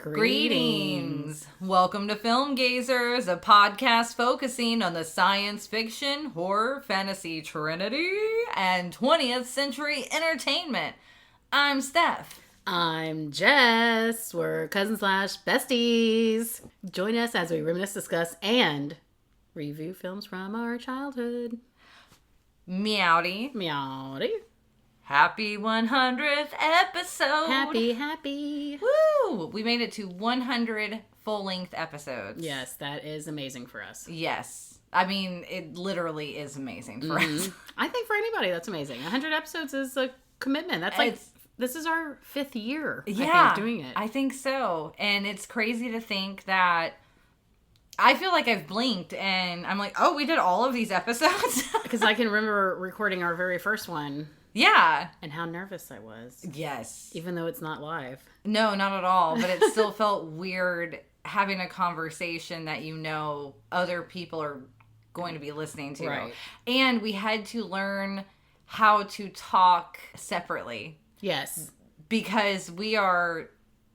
Greetings! Welcome to Film Gazers, a podcast focusing on the science fiction, horror, fantasy trinity, and 20th century entertainment. I'm Steph. I'm Jess. We're cousin/besties. Join us as we reminisce, discuss, and review films from our childhood. Meowdy. Meowdy. Happy 100th episode! Happy. Woo! We made it to 100 full-length episodes. Yes, that is amazing for us. Yes. I mean, it literally is amazing for us. I think for anybody, that's amazing. 100 episodes is a commitment. That's like, this is our 5th year, I think, doing it. I think so. And it's crazy to think that I feel like I've blinked and I'm like, oh, we did all of these episodes? Because I can remember recording our very first one. Yeah. And how nervous I was. Yes. Even though it's not live. No, not at all. But it still felt weird having a conversation that you know other people are going to be listening to. Right. And we had to learn how to talk separately. Yes. Because we are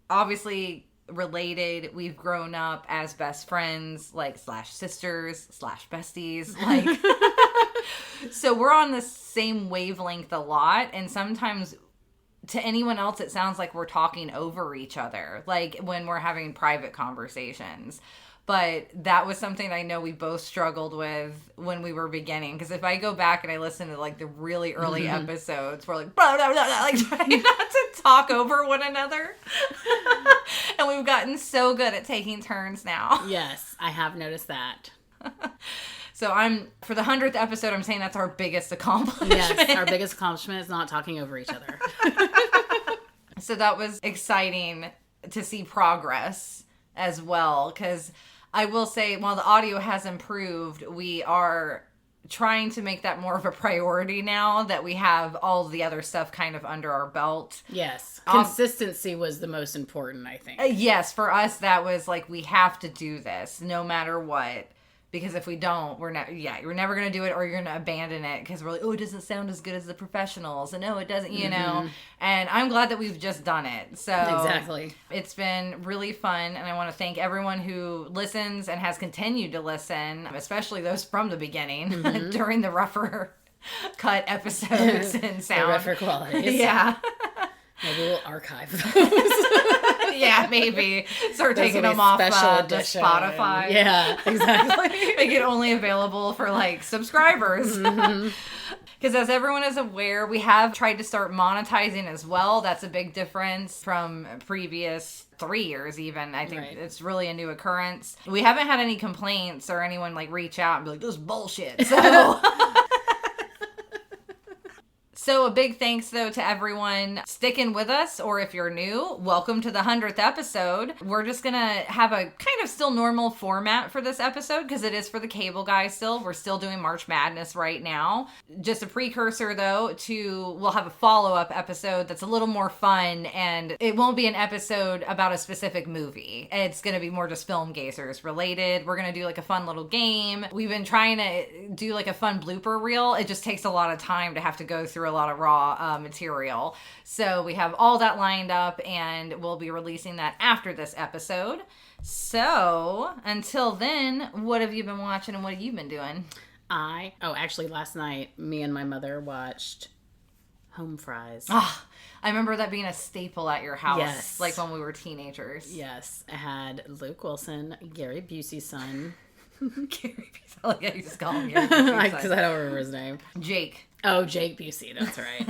obviously related. We've grown up as best friends, like /sisters /besties, like so we're on the same wavelength a lot, and sometimes to anyone else it sounds like we're talking over each other, like when we're having private conversations. But that was something I know we both struggled with when we were beginning. Because if I go back and I listen to like the really early episodes, we're like, blah, blah, blah, blah, like trying not to talk over one another. And we've gotten so good at taking turns now. Yes, I have noticed that. So for the 100th episode, I'm saying that's our biggest accomplishment. Yes, our biggest accomplishment is not talking over each other. So that was exciting to see progress as well, because I will say, while the audio has improved, we are trying to make that more of a priority now that we have all the other stuff kind of under our belt. Yes. Consistency was the most important, I think. Yes, for us, that was like, we have to do this no matter what. Because if we don't, we're never going to do it, or you're going to abandon it because we're like, oh, it doesn't sound as good as the professionals. And no, it doesn't, you know. And I'm glad that we've just done it. So exactly. It's been really fun. And I want to thank everyone who listens and has continued to listen, especially those from the beginning during the rougher cut episodes and sound. The rougher qualities. Yeah. Maybe we'll archive those. Yeah, maybe. Start taking them off the Spotify. Yeah, exactly. Make it only available for, like, subscribers. Because as everyone is aware, we have tried to start monetizing as well. That's a big difference from previous 3 years even. I think It's really a new occurrence. We haven't had any complaints or anyone, like, reach out and be like, this is bullshit. So a big thanks, though, to everyone sticking with us, or if you're new, welcome to the 100th episode. We're just going to have a kind of still normal format for this episode, because it is for the cable guys still. We're still doing March Madness right now. Just a precursor, though, we'll have a follow-up episode that's a little more fun, and it won't be an episode about a specific movie. It's going to be more just Film Gazers related. We're going to do, like, a fun little game. We've been trying to do, like, a fun blooper reel. It just takes a lot of time to have to go through a lot of raw material. So we have all that lined up, and we'll be releasing that after this episode. So until then, what have you been watching and what have you been doing? Actually last night, me and my mother watched Home Fries. I remember that being a staple at your house. Yes. Like when we were teenagers. Yes. I had Luke Wilson, Gary Busey's son. Gary Busey. Like I used to call him Gary Busey's because I don't remember his name. Jake. Oh, Jake Busey, that's right.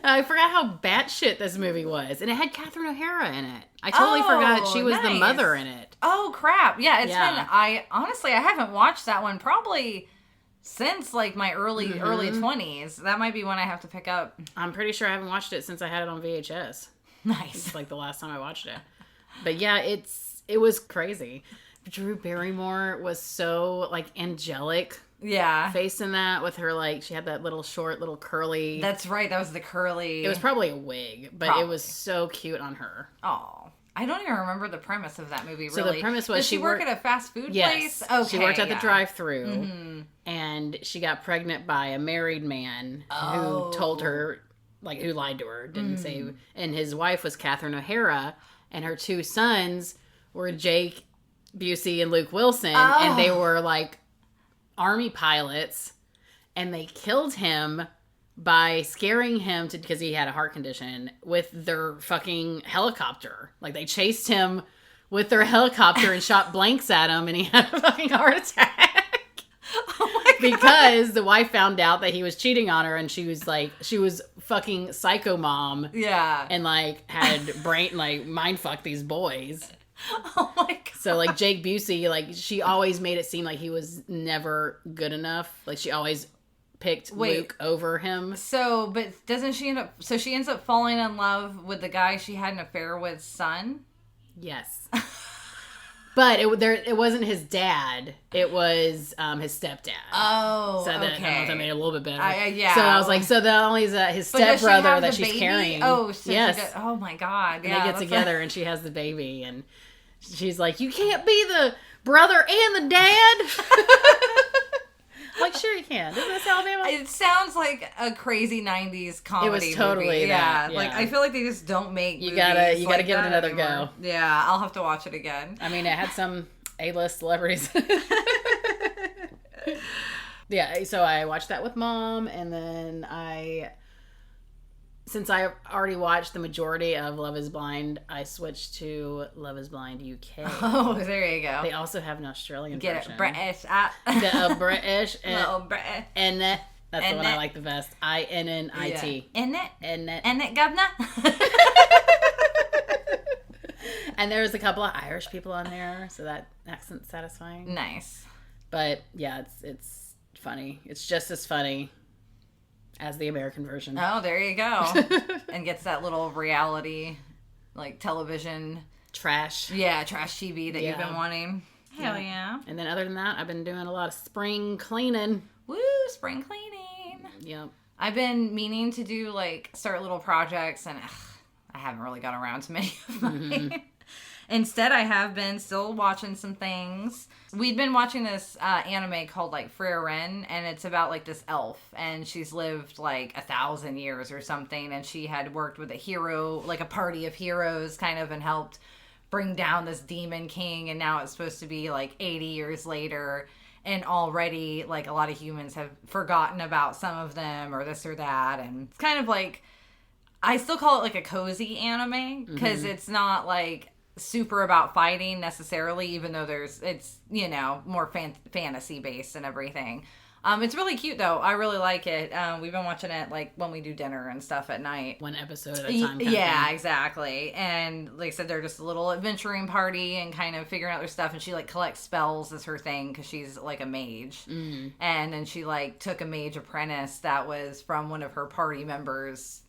I forgot how batshit this movie was. And it had Catherine O'Hara in it. I totally forgot she was the mother in it. Oh, crap. Yeah, been, I haven't watched that one probably since like my early 20s. That might be one I have to pick up. I'm pretty sure I haven't watched it since I had it on VHS. Nice. It's like the last time I watched it. But yeah, it was crazy. Drew Barrymore was so like angelic. Yeah. Face in that with her, like, she had that little short, little curly. That's right. That was the curly. It was probably a wig, but It was so cute on her. Oh. I don't even remember the premise of that movie, really. So the premise was Did she work at a fast food place? Okay, she worked at the drive-thru, and she got pregnant by a married man who told her, like, who lied to her, didn't say. And his wife was Catherine O'Hara, and her two sons were Jake Busey and Luke Wilson, and they were like army pilots, and they killed him by scaring him because he had a heart condition with their fucking helicopter. Like, they chased him with their helicopter and shot blanks at him, and he had a fucking heart attack. Oh my God. Because the wife found out that he was cheating on her, and she was fucking psycho mom. Yeah. And like had mind fuck these boys. Oh my God. So like Jake Busey, like she always made it seem like he was never good enough. Like she always picked Luke over him. So, but doesn't she she ends up falling in love with the guy she had an affair with son? Yes. But it wasn't his dad. It was his stepdad. Oh, so that, okay. I don't know if that made it a little bit better. Yeah. So I was like, so not only is that his stepbrother that she's carrying. Oh, so yes. Oh my God. And they get together and she has the baby, and she's like, you can't be the brother and the dad. Like, sure you can. Isn't this Alabama? It sounds like a crazy 90s comedy movie. It was totally movie. Yeah. Like, I feel like they just don't make you movies gotta like give it another anymore. go. Yeah, I'll have to watch it again. I mean, it had some A-list celebrities. Yeah, so I watched that with Mom, and then since I already watched the majority of Love is Blind, I switched to Love is Blind UK. Oh, there you go. They also have an Australian version. Get it British. British. Little British. And that's the one I like the best. INNIT. In it? In it. In it, governor? And there's a couple of Irish people on there, so that accent's satisfying. Nice. But yeah, it's funny. It's just as funny as the American version. Oh, there you go. And gets that little reality, like television. Trash. Yeah, trash TV that you've been wanting. Hell yeah. And then other than that, I've been doing a lot of spring cleaning. Woo, spring cleaning. Yep. I've been meaning to do, start little projects, and I haven't really got around to many of mine. Mm-hmm. Instead, I have been still watching some things. We'd been watching this anime called, Freya Ren, and it's about, this elf, and she's lived, 1,000 years or something, and she had worked with a hero, a party of heroes, kind of, and helped bring down this demon king, and now it's supposed to be, 80 years later, and already, a lot of humans have forgotten about some of them, or this or that, and it's kind of I still call it, a cozy anime, because it's not, super about fighting necessarily, even though it's more fantasy based and everything. It's really cute though. I really like it. We've been watching it when we do dinner and stuff at night. One episode at a time. Yeah, exactly. And like I said, they're just a little adventuring party and kind of figuring out their stuff. And she collects spells as her thing because she's a mage. Mm. And then she took a mage apprentice that was from one of her party members,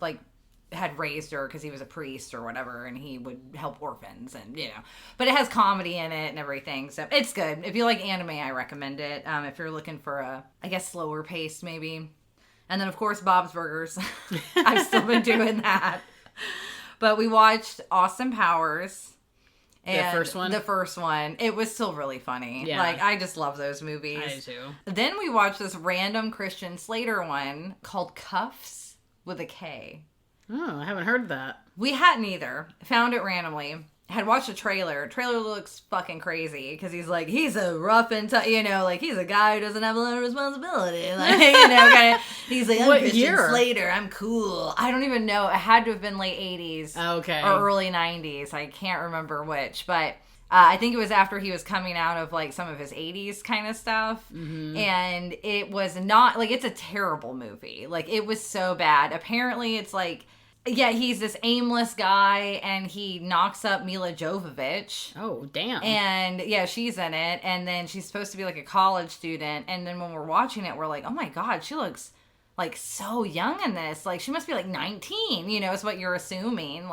had raised her because he was a priest or whatever, and he would help orphans, and but it has comedy in it and everything, so it's good. If you like anime, I recommend it. If you're looking for a, I guess, slower pace maybe. And then of course Bob's Burgers. I've still been doing that. But we watched Austin Powers. And the first one. It was still really funny. Yeah. I just love those movies. I do too. Then we watched this random Christian Slater one called Cuffs with a K. Oh, I haven't heard that. We hadn't either. Found it randomly. Had watched a trailer. Trailer looks fucking crazy because he's a rough and tough, he's a guy who doesn't have a lot of responsibility. Kind of. He's I'm what Christian year? Slater. I'm cool. I don't even know. It had to have been late 80s. Okay. Or early 90s. I can't remember which, but I think it was after he was coming out of some of his 80s kind of stuff. Mm-hmm. And it was not it's a terrible movie. It was so bad. Apparently it's yeah, he's this aimless guy, and he knocks up Mila Jovovich. Oh, damn. And, yeah, she's in it, and then she's supposed to be, a college student, and then when we're watching it, we're like, oh my god, she looks, so young in this. She must be, 19, is what you're assuming,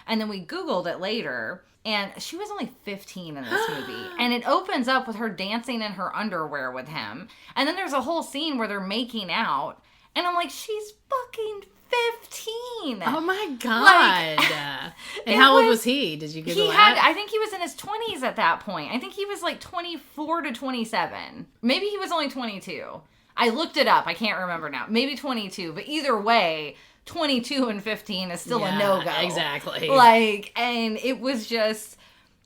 and then we Googled it later, and she was only 15 in this movie, and it opens up with her dancing in her underwear with him, and then there's a whole scene where they're making out, and I'm like, she's fucking 15. Oh my god. And how old was he? Did you Google that? I think he was in his 20s at that point. I think he was 24 to 27. Maybe he was only 22. I looked it up. I can't remember now. Maybe 22. But either way, 22 and 15 is still a no-go. Exactly. Like, and it was just,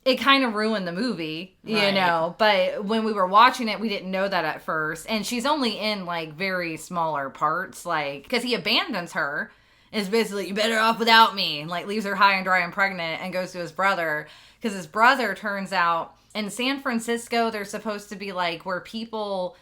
it kind of ruined the movie, you know, but when we were watching it, we didn't know that at first. And she's only in, like, very smaller parts, like, because he abandons her, and is basically, you're better off without me, and, like, leaves her high and dry and pregnant, and goes to his brother, because his brother turns out, in San Francisco, they're supposed to be, like, where people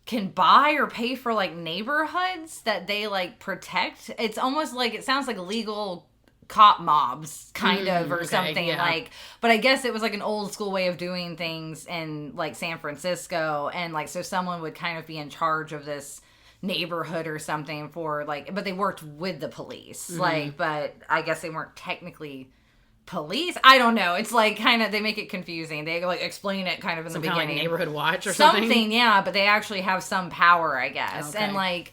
can buy or pay for, like, neighborhoods that they, like, protect. It's almost like, it sounds like legal cop mobs kind of or something like, but I guess it was like an old school way of doing things in like San Francisco, and like so someone would kind of be in charge of this neighborhood or something for like, but they worked with the police like, but I guess they weren't technically police. I don't know. It's like kind of, they make it confusing. They like explain it kind of in the beginning. Kind of like neighborhood watch or something. Yeah, but they actually have some power, I guess. And like,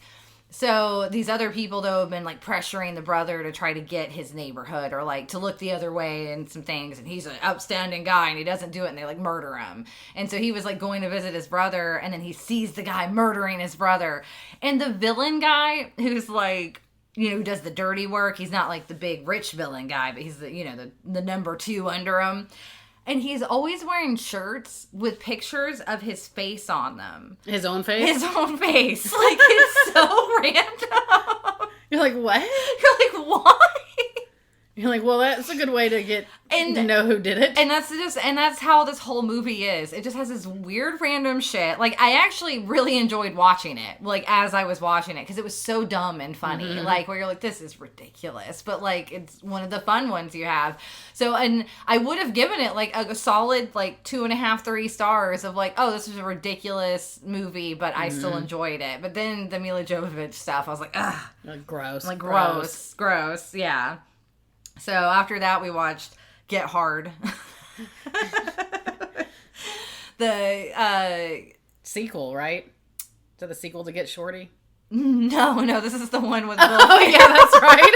so these other people, though, have been, like, pressuring the brother to try to get his neighborhood or, like, to look the other way and some things. And he's an upstanding guy, and he doesn't do it, and they, like, murder him. And so he was, like, going to visit his brother, and then he sees the guy murdering his brother. And the villain guy, who's, like, you know, who does the dirty work, he's not, like, the big rich villain guy, but he's, the you know, the number 2 under him. And he's always wearing shirts with pictures of his face on them. His own face? His own face. Like, it's so random. You're like, what? You're like, why? You're like, well, that's a good way to get to know who did it. And that's how this whole movie is. It just has this weird random shit. Like, I actually really enjoyed watching it, like, as I was watching it, because it was so dumb and funny. Like, where you're like, this is ridiculous. But, like, it's one of the fun ones you have. So, and I would have given it, like, a solid, like, 2.5, 3 stars of, like, oh, this is a ridiculous movie, but I still enjoyed it. But then the Mila Jovovich stuff, I was like, ugh. Like, gross. Like, gross, yeah. So after that, we watched Get Hard. The sequel, right? Is that the sequel to Get Shorty? No, this is the one with Bill. Oh, yeah, that's right.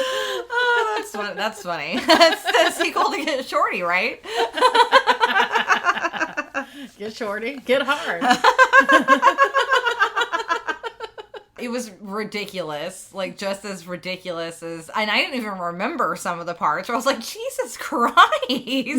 Oh, that's funny. That's the sequel to Get Shorty, right? Get shorty, get hard. It was ridiculous, like just as ridiculous as, and I didn't even remember some of the parts where I was like, Jesus Christ.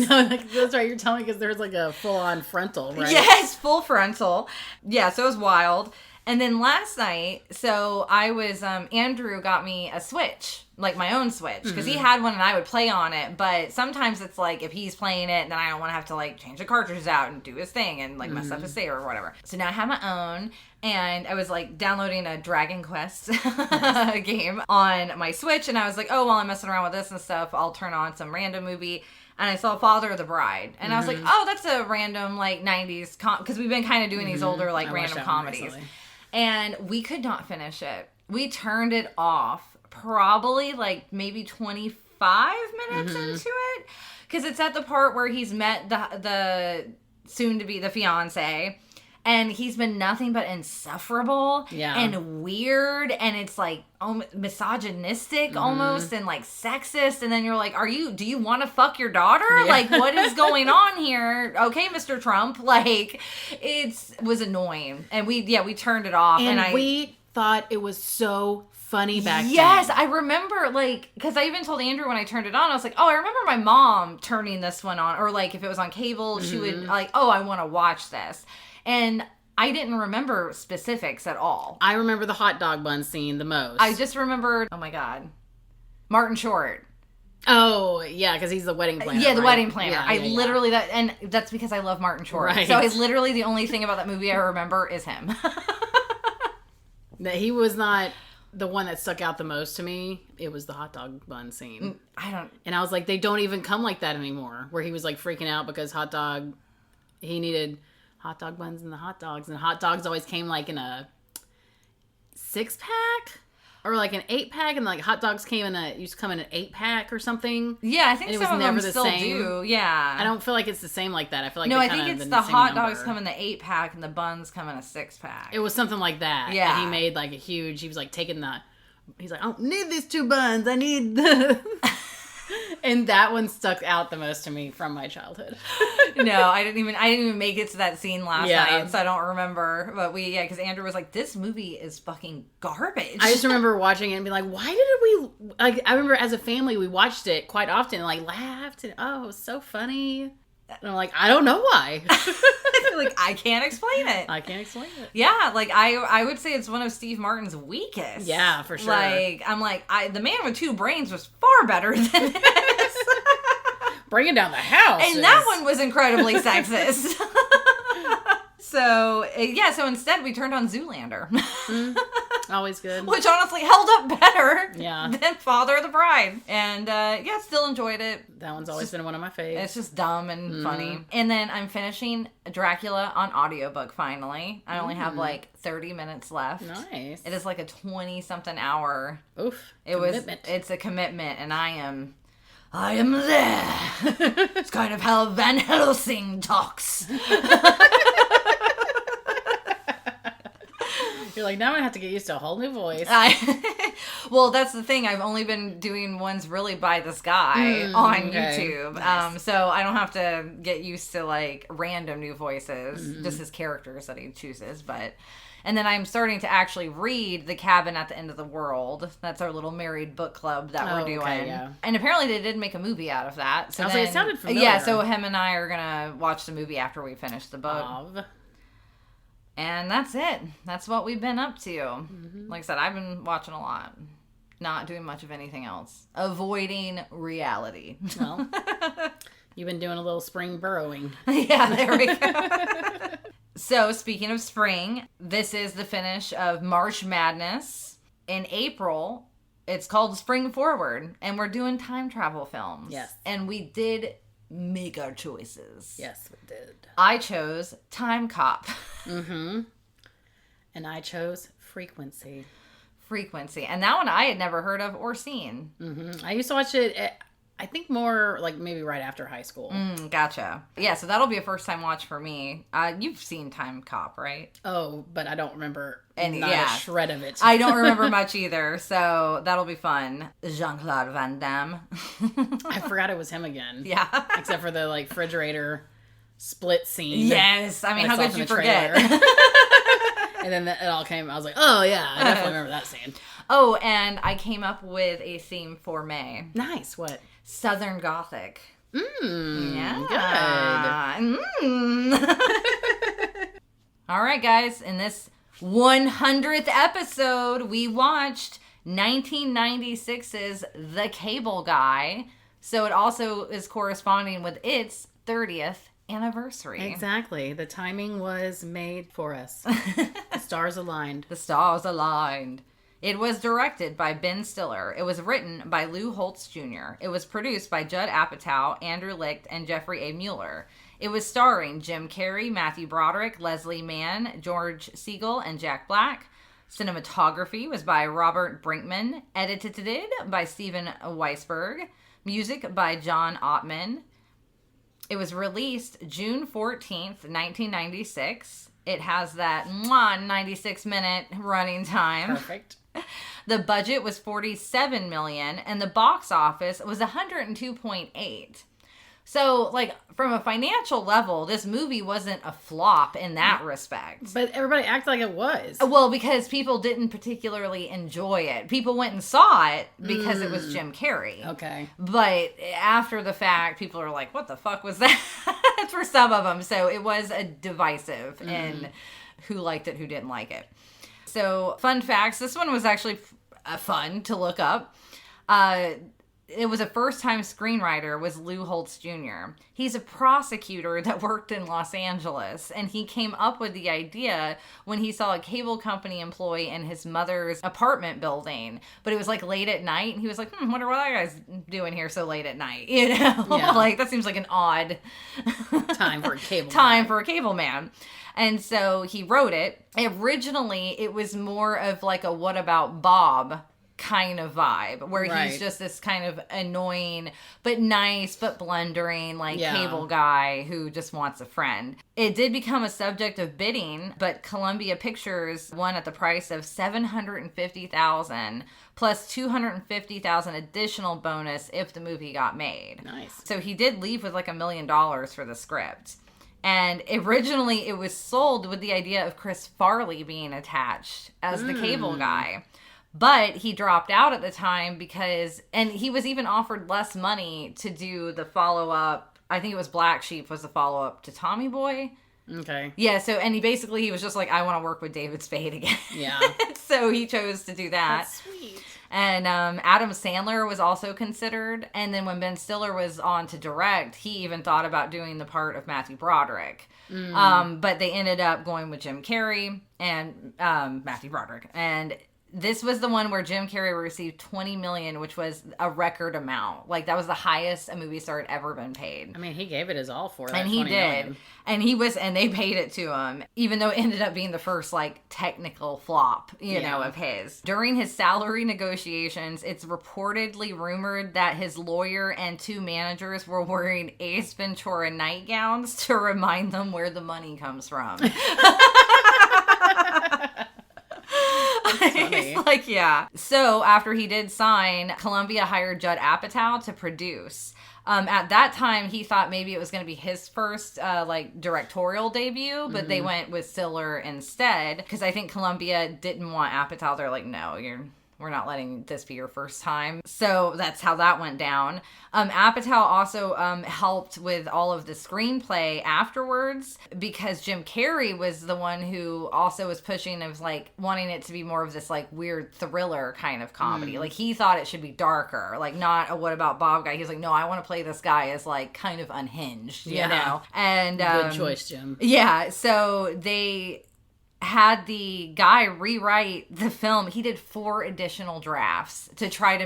No, like, that's right, you're telling me because there's like a full-on frontal, right? Yes, full frontal. Yeah, so it was wild. And then last night, so I was, Andrew got me a Switch, like my own Switch, because he had one and I would play on it, but sometimes it's like, if he's playing it, then I don't want to have to like change the cartridges out and do his thing and like mess up his save or whatever. So now I have my own, and I was like downloading a Dragon Quest game on my Switch, and I was like, oh, while I'm messing around with this and stuff, I'll turn on some random movie. And I saw Father of the Bride. And I was like, oh, that's a random, like, 90s because we've been kind of doing these older, like, random comedies. And we could not finish it. We turned it off probably, like, maybe 25 minutes into it. Because it's at the part where he's met the soon-to-be, the fiancé. And he's been nothing but insufferable and weird. And it's like misogynistic almost and like sexist. And then you're like, do you want to fuck your daughter? Yeah. Like, what is going on here? Okay, Mr. Trump. Like, it was annoying. And we turned it off. And we thought it was so funny back then. Yes, I remember, like, because I even told Andrew when I turned it on, I was like, oh, I remember my mom turning this one on. Or like, if it was on cable, she would like, oh, I want to watch this. And I didn't remember specifics at all. I remember the hot dog bun scene the most. I just remembered, oh my God, Martin Short. Oh, yeah, because he's the wedding planner. Yeah, the wedding planner. Literally, and that's because I love Martin Short. Right. So literally the only thing about that movie I remember is him. He was not the one that stuck out the most to me. It was the hot dog bun scene. And I was like, they don't even come like that anymore. Where he was like freaking out because he needed hot dog buns and the hot dogs, and hot dogs always came like in a 6-pack or like an 8-pack, and like hot dogs used to come in an 8-pack or something. Yeah, I think some of them still do. Yeah, I don't feel like it's the same like that. I feel like I think it's the hot dogs come in the 8-pack and the buns come in a 6-pack. It was something like that. Yeah, and he made like he was like taking he's like, I don't need these 2 buns, I need the And that one stuck out the most to me from my childhood. No, I didn't even make it to that scene last night, so I don't remember. But because Andrew was like, this movie is fucking garbage. I just remember watching it and being like, why did we, like, I remember as a family, we watched it quite often and like laughed and, oh, it was so funny. And I'm like, I don't know why. Like, I can't explain it. I can't explain it. Yeah, like, I would say it's one of Steve Martin's weakest. Yeah, for sure. Like, I'm like, The Man with Two Brains was far better than this. Bringing down the house. And that one was incredibly sexist. So instead we turned on Zoolander. Always good. Which honestly held up better than Father of the Bride. And still enjoyed it. That one's always been one of my favorites. It's just dumb and funny. And then I'm finishing Dracula on audiobook finally. I only have like 30 minutes left. Nice. It is like a 20-something hour. Oof. It's a commitment, and I am there. It's kind of how Van Helsing talks. You're like, now I have to get used to a whole new voice. Well, that's the thing. I've only been doing ones really by this guy on YouTube. Nice. So I don't have to get used to like random new voices, just his characters that he chooses. And then I'm starting to actually read The Cabin at the End of the World. That's our little married book club that we're doing. Okay, yeah. And apparently they did make a movie out of that. So it sounded familiar. Yeah, so him and I are going to watch the movie after we finish the book. And that's it. That's what we've been up to. Mm-hmm. Like I said, I've been watching a lot. Not doing much of anything else. Avoiding reality. Well, you've been doing a little spring burrowing. Yeah, there we go. So, speaking of spring, this is the finish of March Madness. In April, it's called Spring Forward, and we're doing time travel films. Yes. And we did make our choices. Yes, we did. I chose Time Cop. Mm-hmm. And I chose Frequency. And that one I had never heard of or seen. Mm-hmm. I used to watch it, I think more like maybe right after high school. Gotcha. Yeah, so that'll be a first time watch for me. You've seen Time Cop, right? Oh, but I don't remember a shred of it. I don't remember much either, so that'll be fun. Jean-Claude Van Damme. I forgot it was him again. Yeah. Except for the like refrigerator split scene. Yes. I mean, how could you forget? And then it all came, I was like, oh yeah, I definitely remember that scene. Oh, and I came up with a theme for May. Nice. What? Southern Gothic. Yeah. Good. All right, guys. In this 100th episode, we watched 1996's The Cable Guy. So it also is corresponding with its 30th anniversary. Exactly. The timing was made for us. The stars aligned. The stars aligned. It was directed by Ben Stiller. It was written by Lou Holtz Jr. It was produced by Judd Apatow, Andrew Licht, and Jeffrey A. Mueller. It was starring Jim Carrey, Matthew Broderick, Leslie Mann, George Siegel, and Jack Black. Cinematography was by Robert Brinkman. Edited by Steven Weisberg. Music by John Ottman. It was released June 14th, 1996. It has that 96-minute running time. Perfect. The budget was $47 million, and the box office was $102.8. So, like, from a financial level, this movie wasn't a flop in that respect. But everybody acted like it was. Well, because people didn't particularly enjoy it. People went and saw it because it was Jim Carrey. Okay. But after the fact, people are like, what the fuck was that? For some of them. So it was a divisive in who liked it, who didn't like it. So, fun facts. This one was actually fun to look up. It was a first-time screenwriter was Lou Holtz Jr. He's a prosecutor that worked in Los Angeles, and he came up with the idea when he saw a cable company employee in his mother's apartment building. But it was like late at night, and he was like, wonder what that guy's doing here so late at night. You know, yeah. Like that seems like an odd time for a cable for a cable man. And so he wrote it. Originally, it was more of like a What About Bob kind of vibe, where he's just this kind of annoying but nice but blundering cable guy who just wants a friend. It did become a subject of bidding, but Columbia Pictures won at the price of $750,000 plus $250,000 additional bonus if the movie got made. Nice. So he did leave with $1 million for the script. And originally it was sold with the idea of Chris Farley being attached as the cable guy. But he dropped out at the time and he was even offered less money to do the follow-up. I think it was Black Sheep was the follow-up to Tommy Boy. Okay. Yeah, so, and he was just like, I want to work with David Spade again. Yeah. So he chose to do that. That's sweet. And Adam Sandler was also considered. And then when Ben Stiller was on to direct, he even thought about doing the part of Matthew Broderick. But they ended up going with Jim Carrey and Matthew Broderick. And this was the one where Jim Carrey received $20 million, which was a record amount. Like, that was the highest a movie star had ever been paid. I mean, he gave it his all for that. And he $20 did. million. And they paid it to him, even though it ended up being the first, technical flop, you know, of his. During his salary negotiations, it's reportedly rumored that his lawyer and 2 managers were wearing Ace Ventura nightgowns to remind them where the money comes from. It's yeah. So after he did sign, Columbia hired Judd Apatow to produce. At that time, he thought maybe it was going to be his first, directorial debut, but they went with Stiller instead, because I think Columbia didn't want Apatow. They're like, no, we're not letting this be your first time. So that's how that went down. Apatow also helped with all of the screenplay afterwards, because Jim Carrey was the one who also was pushing of wanting it to be more of this weird thriller kind of comedy. He thought it should be darker, not a What About Bob guy. He's like, no, I want to play this guy as kind of unhinged, you know? And good choice, Jim. Yeah, so they had the guy rewrite the film. He did 4 additional drafts to try to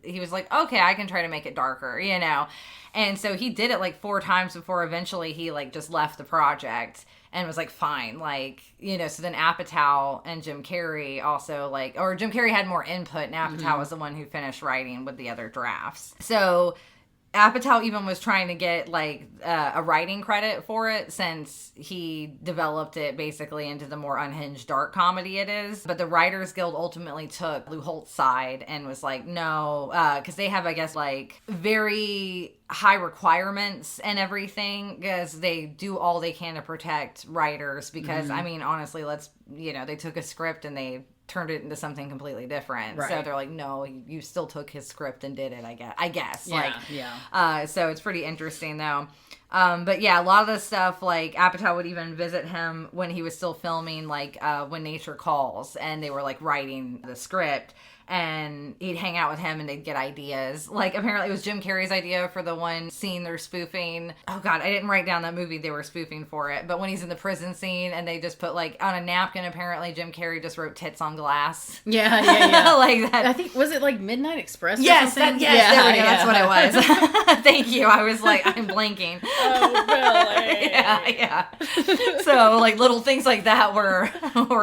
he was like, okay, I can try to make it darker, you know? And so he did it 4 times before eventually he just left the project and was like, fine, so then Apatow and Jim Carrey also or Jim Carrey had more input and Apatow was the one who finished writing with the other drafts. So Apatow even was trying to get a writing credit for it, since he developed it basically into the more unhinged dark comedy it is. But the Writers Guild ultimately took Lou Holtz's side and was like, no, because they have, I guess, very high requirements and everything, because they do all they can to protect writers. Because I mean, honestly, they took a script and they turned it into something completely different. Right. So they're like, no, you still took his script and did it, I guess. Yeah. So it's pretty interesting, though. But yeah, a lot of the stuff, Apatow would even visit him when he was still filming, When Nature Calls, and they were, writing the script. And he'd hang out with him and they'd get ideas. Apparently it was Jim Carrey's idea for the one scene they're spoofing. Oh, God, I didn't write down that movie they were spoofing for it. But when he's in the prison scene and they just put, on a napkin, apparently Jim Carrey just wrote tits on glass. Yeah. That. I think, was it Midnight Express or yes, something? Yes, there we go. That's what it was. Thank you. I was I'm blanking. Oh, really? Yeah. So, little things like that were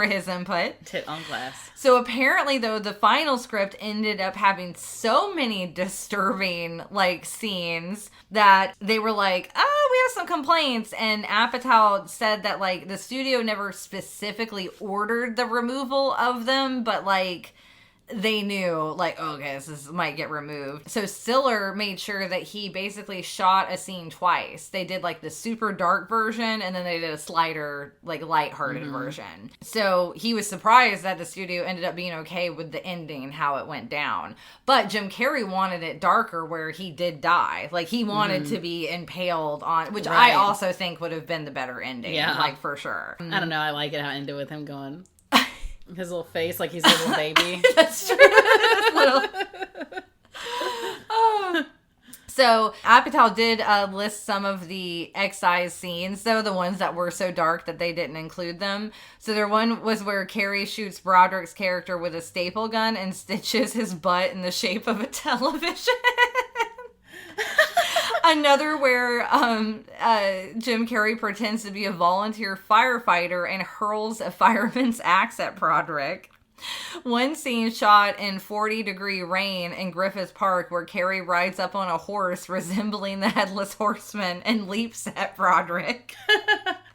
his input. Tit on glass. So apparently, though, the final script ended up having so many disturbing, scenes that they were like, oh, we have some complaints. And Apatow said that, the studio never specifically ordered the removal of them, but, they knew, okay, this might get removed. So Stiller made sure that he basically shot a scene twice. They did, the super dark version, and then they did a slighter, lighthearted version. So he was surprised that the studio ended up being okay with the ending, how it went down. But Jim Carrey wanted it darker, where he did die. He wanted to be impaled on, which I also think would have been the better ending, for sure. I don't know, I like it how it ended with him going... His little face, he's a little baby. That's true. Oh. So Apatow did list some of the excised scenes, though, the ones that were so dark that they didn't include them. So there one was where Carrey shoots Broderick's character with a staple gun and stitches his butt in the shape of a television. Another where Jim Carrey pretends to be a volunteer firefighter and hurls a fireman's axe at Broderick. One scene shot in 40-degree rain in Griffith Park where Carrie rides up on a horse resembling the Headless Horseman and leaps at Broderick.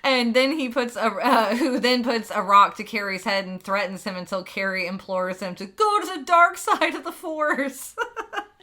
And then who then puts a rock to Carrie's head and threatens him until Carrie implores him to go to the dark side of the Force.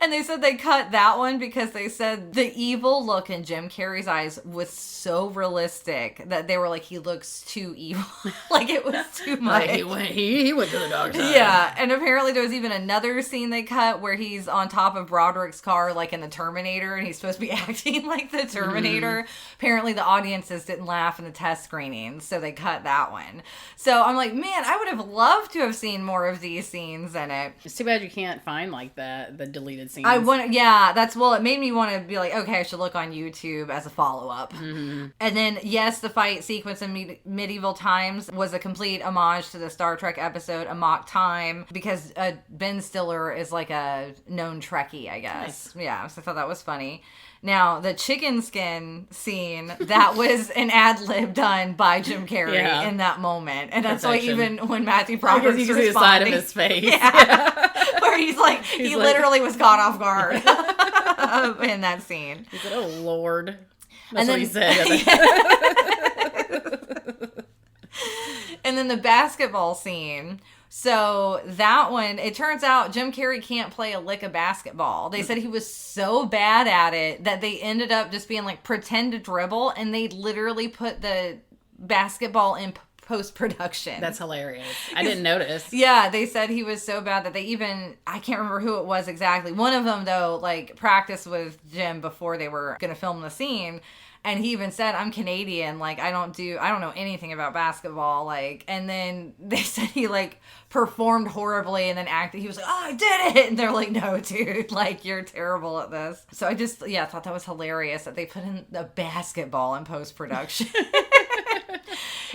And they said they cut that one because they said the evil look in Jim Carrey's eyes was so realistic that they were like, he looks too evil. Like, it was too much. Like he went to the dark side. Yeah, and apparently there was even another scene they cut where he's on top of Broderick's car, like in the Terminator, and he's supposed to be acting like the Terminator. Apparently the audiences didn't laugh in the test screenings, so they cut that one. So I'm like, man, I would have loved to have seen more of these scenes in it. It's too bad you can't find like the deleted scenes. It made me want to be like, okay, I should look on YouTube as a follow-up. Mm-hmm. And then, yes, the fight sequence in medieval times was a complete homage to the Star Trek episode A Mock Time, because Ben Stiller is like a known Trekkie, I guess. Nice. Yeah, so I thought that was funny. Now, the chicken skin scene, that was an ad-lib done by Jim Carrey in that moment. And that's why even when Matthew Broderick's you can see the side of his face. Yeah. Where he's like, he literally was caught off guard in that scene. He said, oh, Lord. That's what he said. And then the basketball scene. So that one, it turns out Jim Carrey can't play a lick of basketball. They said he was so bad at it that they ended up just being like, pretend to dribble, and they literally put the basketball in post-production. That's hilarious. I didn't notice. Yeah, they said he was so bad that they even, I can't remember who it was exactly. One of them, though, like, practiced with Jim before they were going to film the scene. And he even said, I'm Canadian, like, I don't know anything about basketball, like, and then they said he, like, performed horribly and then acted, he was like, oh, I did it, and they're like, no, dude, like, you're terrible at this. So I just, thought that was hilarious that they put in the basketball in post-production.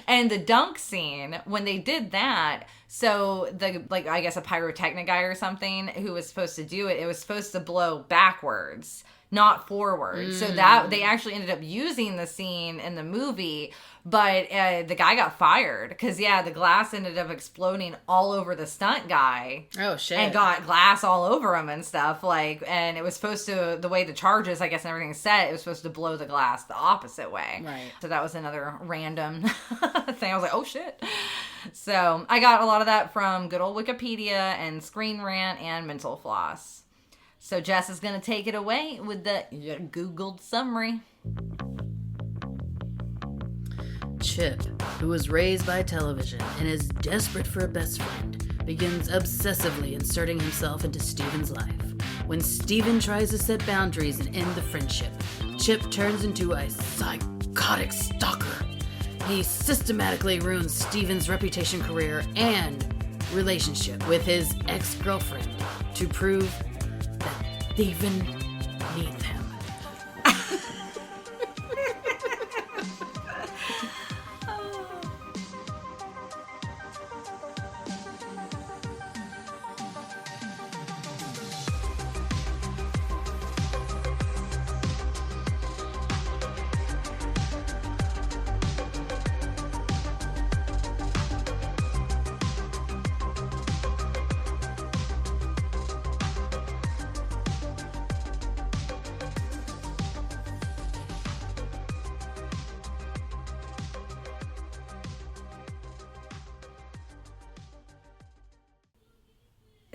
And the dunk scene, when they did that, so I guess a pyrotechnic guy or something who was supposed to do it, it was supposed to blow backwards, not forward. So that they actually ended up using the scene in the movie, but the guy got fired because the glass ended up exploding all over the stunt guy. Oh shit. And got glass all over him and stuff, like, and it was supposed to, the way the charges, I guess, and everything set, it was supposed to blow the glass the opposite way. Right. So that was another random thing. I was like, oh shit. So I got a lot of that from good old Wikipedia and Screen Rant and Mental Floss. So Jess is going to take it away with the Googled summary. Chip, who was raised by television and is desperate for a best friend, begins obsessively inserting himself into Steven's life. When Steven tries to set boundaries and end the friendship, Chip turns into a psychotic stalker. He systematically ruins Steven's reputation, career, and relationship with his ex-girlfriend to prove that Steven needs him.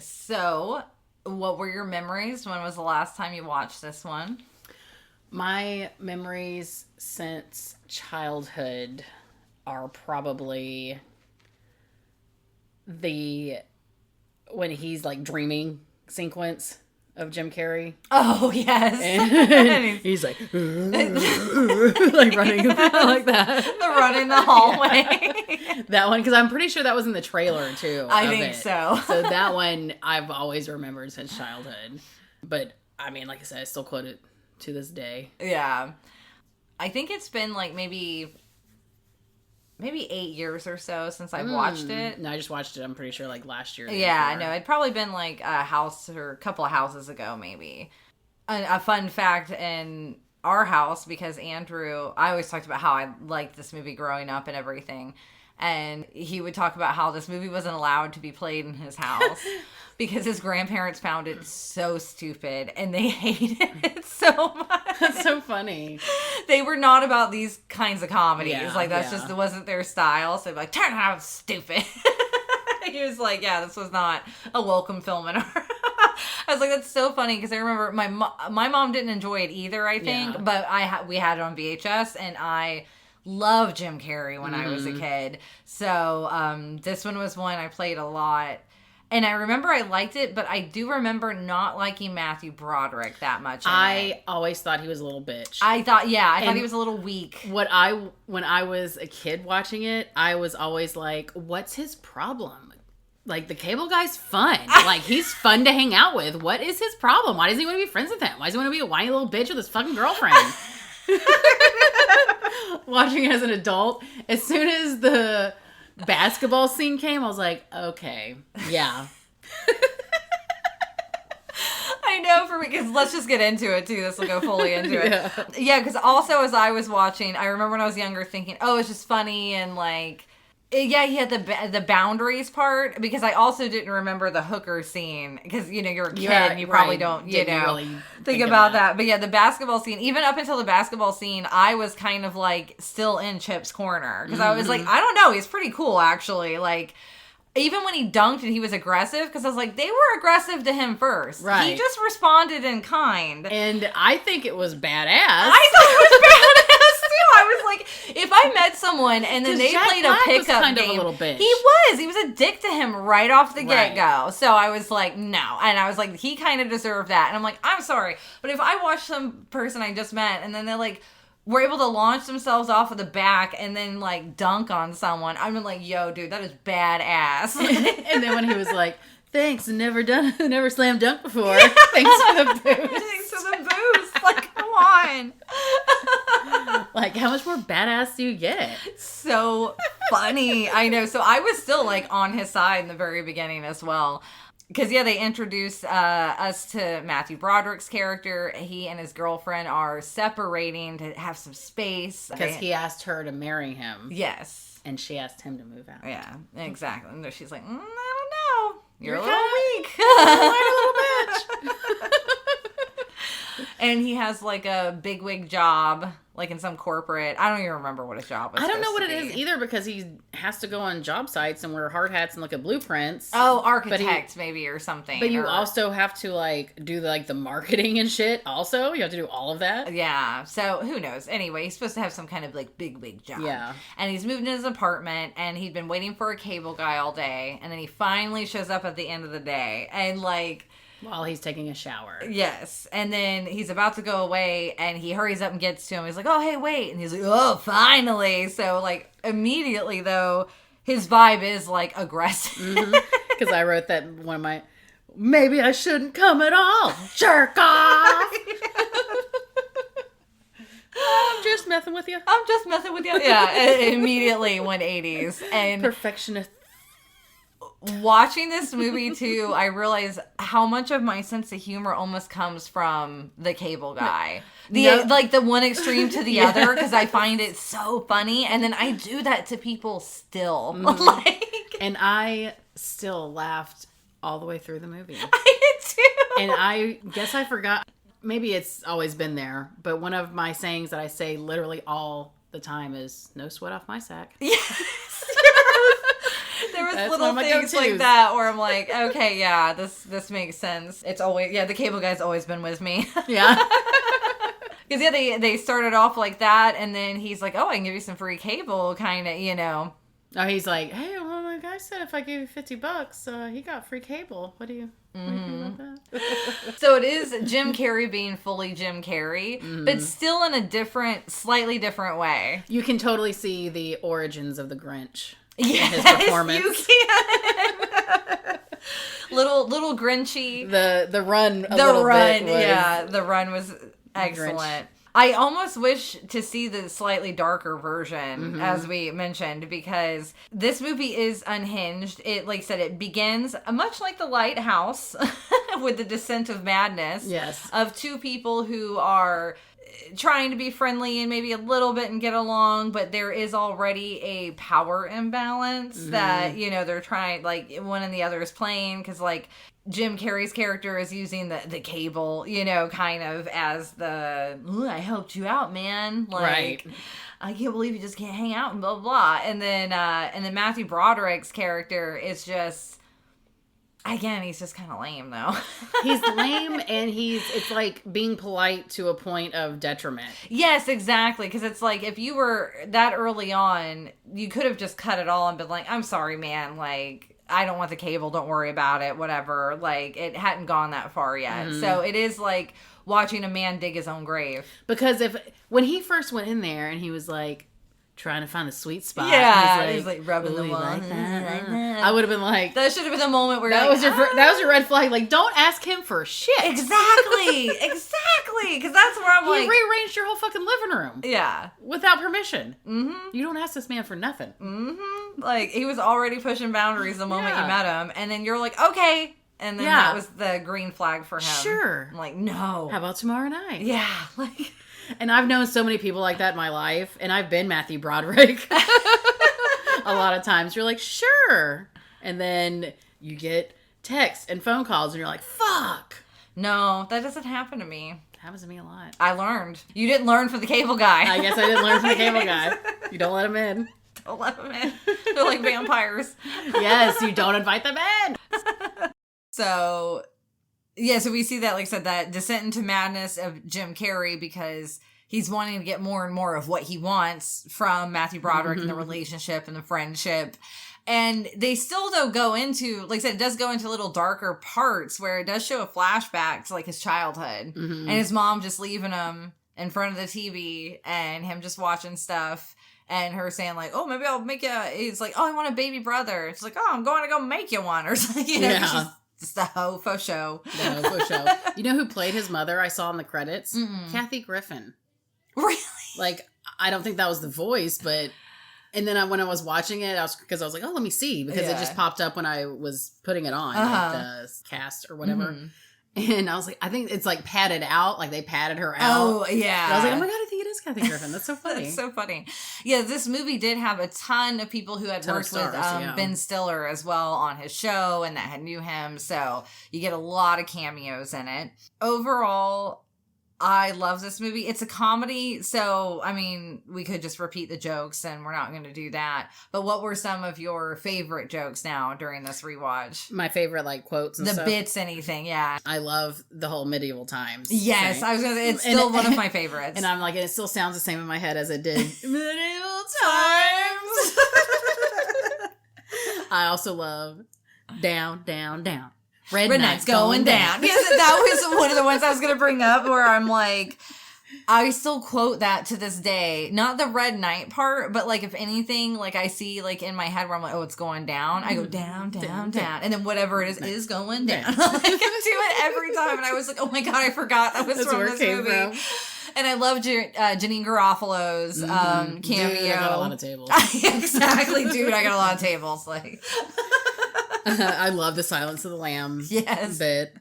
So, what were your memories? When was the last time you watched this one? My memories since childhood are probably when he's like dreaming sequence of Jim Carrey. Oh, yes. And he's like, like running like that. The run in the hallway. That one, because I'm pretty sure that was in the trailer too. I think so. So that one I've always remembered since childhood. But I mean, like I said, I still quote it to this day. Yeah. I think it's been like maybe 8 years or so since I've watched it. No, I just watched it, I'm pretty sure, like last year. Yeah, I know. It'd probably been like a house or a couple of houses ago, maybe. A fun fact in our house, because Andrew, I always talked about how I liked this movie growing up and everything. and he would talk about how this movie wasn't allowed to be played in his house because his grandparents found it so stupid and they hated it so much. That's so funny. They were not about these kinds of comedies. Yeah, Like, that's just wasn't their style. So they'd be like, turn it out, stupid. He was like, yeah, this was not a welcome film in our... I was like, that's so funny, because I remember my mom didn't enjoy it either, I think, but we had it on VHS, and I loved Jim Carrey when I was a kid. So this one was one I played a lot. And I remember I liked it, but I do remember not liking Matthew Broderick that much. I always thought he was a little bitch. I thought he was a little weak. When I was a kid watching it, I was always like, what's his problem? Like, the cable guy's fun. Like, he's fun to hang out with. What is his problem? Why does he want to be friends with him? Why does he want to be a whiny little bitch with his fucking girlfriend? Watching it as an adult, as soon as the basketball scene came, I was like, okay, yeah. I know, for me, because let's just get into it too. This will go fully into it. Yeah, because also as I was watching, I remember when I was younger thinking, oh, it's just funny, and like, yeah, he had the boundaries part, because I also didn't remember the hooker scene, because, you know, you're a kid and you probably don't, you know, really think about that. But yeah, the basketball scene, even up until the basketball scene, I was kind of like still in Chip's corner, because I was like, I don't know, he's pretty cool, actually. Like, even when he dunked and he was aggressive, because I was like, they were aggressive to him first. Right. He just responded in kind. And I think it was badass. I thought it was badass too. I was like, if I met someone and then they Jack played Black a pickup was game, of a little bitch. He was a dick to him right off the get-go. So I was like, no. And I was like, he kind of deserved that. And I'm like, I'm sorry, but if I watch some person I just met and then they're like, were able to launch themselves off of the back and then, like, dunk on someone, I'm like, yo, dude, that is badass. And then when he was like, thanks, never slam dunk before. Thanks for the boost. Thanks for the boost. Like, come on. Like, how much more badass do you get? So funny. I know. So I was still, like, on his side in the very beginning as well. Because, yeah, they introduced us to Matthew Broderick's character. He and his girlfriend are separating to have some space. Because he asked her to marry him. Yes. And she asked him to move out. Yeah, exactly. And she's like, I don't know. You're a little weak. You're a little bitch. And he has, like, a bigwig job, like in some corporate. I don't even remember what his job was. I don't know what it is either, because he has to go on job sites and wear hard hats and look at blueprints. Oh, architect maybe or something. But you also have to, like, do the marketing and shit also. You have to do all of that. Yeah. So who knows? Anyway, he's supposed to have some kind of, like, big job. Yeah. And he's moved into his apartment and he'd been waiting for a cable guy all day. And then he finally shows up at the end of the day. And, like, while he's taking a shower. Yes. And then he's about to go away and he hurries up and gets to him. He's like, oh, hey, wait. And he's like, oh, finally. So, like, immediately, though, his vibe is, like, aggressive. Because I wrote that one of my, maybe I shouldn't come at all. Jerk off. I'm just messing with you. Yeah. Immediately 180s. And perfectionist. Watching this movie too, I realized how much of my sense of humor almost comes from the cable guy. Like the one extreme to the other, because I find it so funny, and then I do that to people still. And I still laughed all the way through the movie. I did too. And I guess I forgot. Maybe it's always been there, but one of my sayings that I say literally all the time is "No sweat off my sack." Yes. There was little things like that where I'm like, okay, yeah, this makes sense. It's always, the cable guy's always been with me. Yeah. Because, they started off like that, and then he's like, oh, I can give you some free cable, kind of, you know. Oh, he's like, hey, well, my guy said if I gave you $50, he got free cable. What do you think about that? So it is Jim Carrey being fully Jim Carrey, but still in a slightly different way. You can totally see the origins of the Grinch. Yes, his performance. You can. little Grinchy. The run the run was excellent. Grinch. I almost wish to see the slightly darker version, as we mentioned, because this movie is unhinged. It, like I said, it begins much like The Lighthouse with the descent of madness. Yes. Of two people who are trying to be friendly and maybe a little bit and get along, but there is already a power imbalance that, you know, they're trying, like, one and the other is playing, because, like, Jim Carrey's character is using the cable, you know, kind of as the, ooh, I helped you out, man. Like, right. I can't believe you just can't hang out and blah, blah, blah. And then Matthew Broderick's character is just, again, he's just kind of lame, though. He's lame, and it's like being polite to a point of detriment. Yes, exactly. Because it's like, if you were that early on, you could have just cut it all and been like, I'm sorry, man. Like, I don't want the cable. Don't worry about it. Whatever. Like, it hadn't gone that far yet. So it is like watching a man dig his own grave. Because when he first went in there and he was like, trying to find the sweet spot. Yeah, he's like rubbing the wall. Like that. I would have been like, that should have been the moment where that was your red flag. Like, don't ask him for shit. Exactly, because that's where I'm like, he rearranged your whole fucking living room. Yeah, without permission. You don't ask this man for nothing. Like, he was already pushing boundaries the moment you met him, and then you're like, okay. And then that was the green flag for him. Sure. I'm like, no. How about tomorrow night? Yeah, like. And I've known so many people like that in my life, and I've been Matthew Broderick a lot of times. You're like, sure. And then you get texts and phone calls, and you're like, fuck. No, that doesn't happen to me. It happens to me a lot. I learned. You didn't learn from the cable guy. I guess I didn't learn from the cable guy. You don't let him in. Don't let him in. They're like vampires. Yes, you don't invite them in. So... yeah, so we see that, like I said, that descent into madness of Jim Carrey, because he's wanting to get more and more of what he wants from Matthew Broderick and the relationship and the friendship. And they still, though, go into, like I said, it does go into little darker parts where it does show a flashback to, like, his childhood. And his mom just leaving him in front of the TV and him just watching stuff. And her saying, like, oh, maybe I'll make you, he's like, oh, I want a baby brother. She's like, oh, I'm going to go make you one. Or something, you know, yeah. It's the ho faux show. The ho faux show. You know who played his mother? I saw in the credits. Kathy Griffin. Really? Like, I don't think that was the voice, but... And then when I was watching it, I was like, oh, let me see. Because it just popped up when I was putting it on, like the cast or whatever. And I was like, I think it's like padded out. Like they padded her out. Oh, yeah. And I was like, oh my God, I think it is Kathy Griffin. That's so funny. That's so funny. Yeah, this movie did have a ton of people who had worked with Ben Stiller as well on his show and that had knew him. So you get a lot of cameos in it. Overall, I love this movie. It's a comedy, so, I mean, we could just repeat the jokes, and we're not going to do that. But what were some of your favorite jokes now during this rewatch? My favorite, like, quotes and stuff? The bits, anything, yeah. I love the whole medieval times. Yes, thing. I was going to say, it's still one of my favorites. And I'm like, it still sounds the same in my head as it did. Medieval times! I also love Down, Down, Down. Red Knight's going down. Yes, that was one of the ones I was going to bring up where I'm like, I still quote that to this day. Not the Red Knight part, but like if anything, like I see like in my head where I'm like, oh, it's going down. I go down, down, down. And then whatever it is going down. Like I do it every time. And I was like, oh my God, I forgot that was That's from where this it came movie. From. And I love Janine Garofalo's cameo. Dude, I got a lot of tables. Exactly, dude. I got a lot of tables. Like... I love the Silence of the Lambs bit.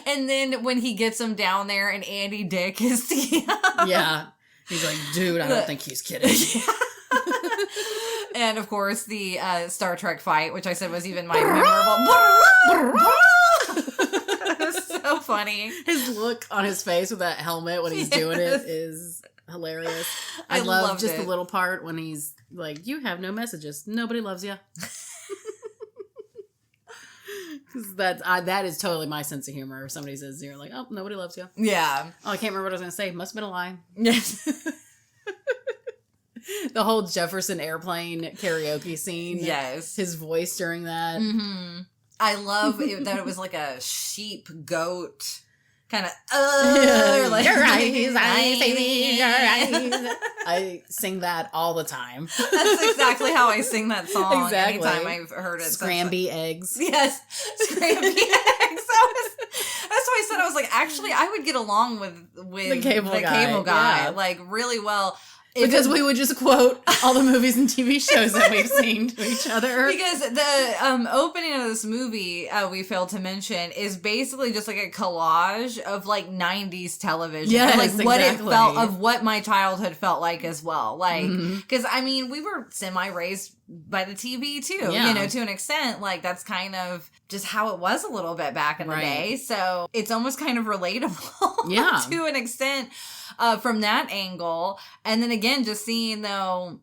And then when he gets him down there and Andy Dick is yeah. He's like, dude, I don't think he's kidding. And of course the Star Trek fight, which I said was even my memorable. It was so funny. His look on his face with that helmet when he's doing it is hilarious. I love just the little part when he's like, you have no messages. Nobody loves you. That is totally my sense of humor. If somebody says, you're like, oh, nobody loves you. Yeah. Oh, I can't remember what I was going to say. Must have been a lie. Yes. The whole Jefferson Airplane karaoke scene. Yes. His voice during that. Mm-hmm. I love that it was like a sheep goat kind of, like, your eyes, I sing that all the time. That's exactly how I sing that song. Exactly. Anytime I've heard it. Scramby eggs. Yes. Scramby eggs. That's why I said, I was like, actually, I would get along with the cable guy. Yeah. Like, really well. Because we would just quote all the movies and TV shows that we've seen to each other. Because the opening of this movie, we failed to mention, is basically just like a collage of like 90s television. Yes, like what exactly. it felt, of what my childhood felt like as well. Like, because I mean, we were semi-raised by the TV too, Yeah. you know, to an extent. Like, that's kind of just how it was a little bit back in the day. So it's almost kind of relatable to an extent. From that angle. And then again, just seeing though,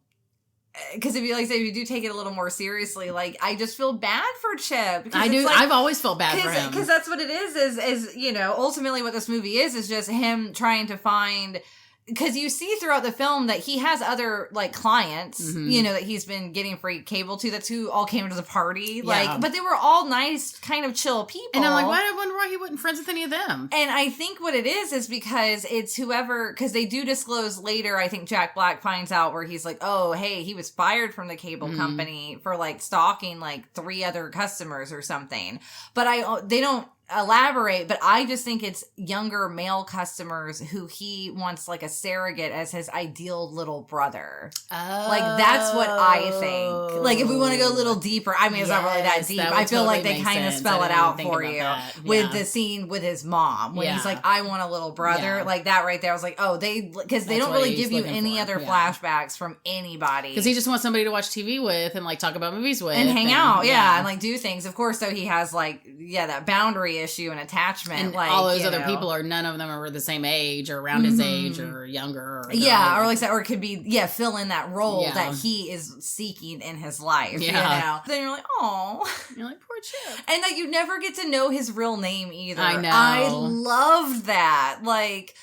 because if you do take it a little more seriously, like, I just feel bad for Chip. I do. Like, I've always felt bad for him. Because that's what it is, you know, ultimately what this movie is just him trying to find, because you see throughout the film that he has other, like, clients, you know, that he's been getting free cable to, that's who all came to the party. Like, but they were all nice, kind of chill people. And I'm like, I wonder why he wasn't friends with any of them. And I think what it is because it's whoever, because they do disclose later, I think Jack Black finds out where he's like, oh, hey, he was fired from the cable company for, like, stalking, like, 3 other customers or something. But they don't elaborate, but I just think it's younger male customers who he wants, like, a surrogate as his ideal little brother. Oh. Like, that's what I think. Like, if we want to go a little deeper, I mean, it's not really that deep. I feel like they kind of spell it out for you with the scene with his mom when he's like, I want a little brother. Like, that right there, I was like, oh, because they don't really give you any other flashbacks from anybody. Because he just wants somebody to watch TV with and, like, talk about movies with. And hang out, and, like, do things. Of course, though, he has, like, that boundary issue and attachment. And like, all those other people none of them are the same age or around his age or younger. Or or like that, or it could be, fill in that role that he is seeking in his life, you know? Then you're like, oh. You're like, poor Chip. And that you never get to know his real name either. I know. I loved that. Like,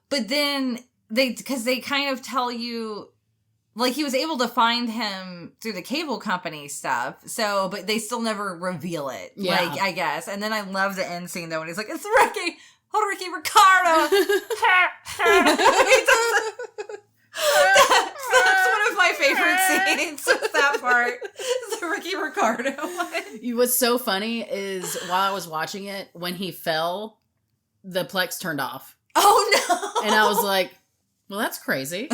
but then because they kind of tell you, like, he was able to find him through the cable company stuff. So, but they still never reveal it. Yeah. Like, I guess. And then I love the end scene, though, when he's like, it's Ricky! Oh, Ricky Ricardo! That's one of my favorite scenes. That part. The Ricky Ricardo one. What's so funny is while I was watching it, when he fell, the Plex turned off. Oh, no! And I was like, well, that's crazy.